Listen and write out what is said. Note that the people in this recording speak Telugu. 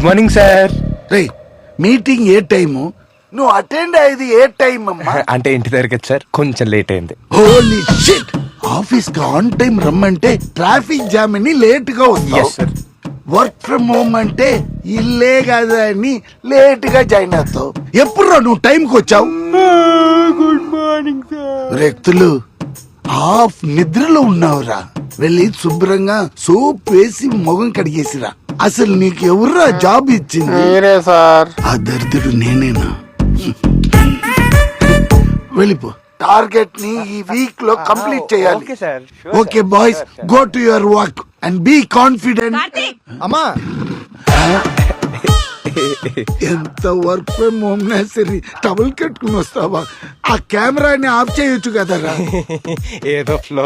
Good morning sir. రే మీటింగ్ ఏ టైము, నువ్వు అటెండ్ అయ్యేది ఏ టైం అమ్మా? అంటే ఇంటి దగ్గరికి సార్ కొంచెం లేట్ అయింది. హోలీ షిట్, ఆఫీస్ కి ఆన్ టైం రమ్మంటే ట్రాఫిక్ జామ్ అని లేట్ గా Yes, sir. వస్తావు. వర్క్ ఫ్రమ్ హోమ్ అంటే ఇల్లే కదా అని లేట్ గా జాయిన్ అవుతావు. ఎప్పుడు నువ్వు టైంకి వచ్చావు? Good morning sir. వ్యక్తులు హాఫ్ నిద్రలో ఉన్నావురా. వెళ్ళి శుభ్రంగా సోప్ వేసి మొగం కడిగేసిరా. అసలు నీకు ఎవర్రా జాబ్ ఇచ్చింది? మీరే సార్. ఆ దరిద్రుడు నేనేనా? వెళ్ళిపో. టార్గెట్ ని ఈ వీక్ లో కంప్లీట్ చేయాలి. Okay sir. Okay boys, go to your work and be confident. అమ్మా ఎంత వర్క్ ఫ్రమ్ హోమ్ నా సరే టవల్ కట్టుకుని వస్తావా? ఆ కెమెరాని ఆఫ్ చేయొచ్చు కదరా. ఏదో ఫ్లో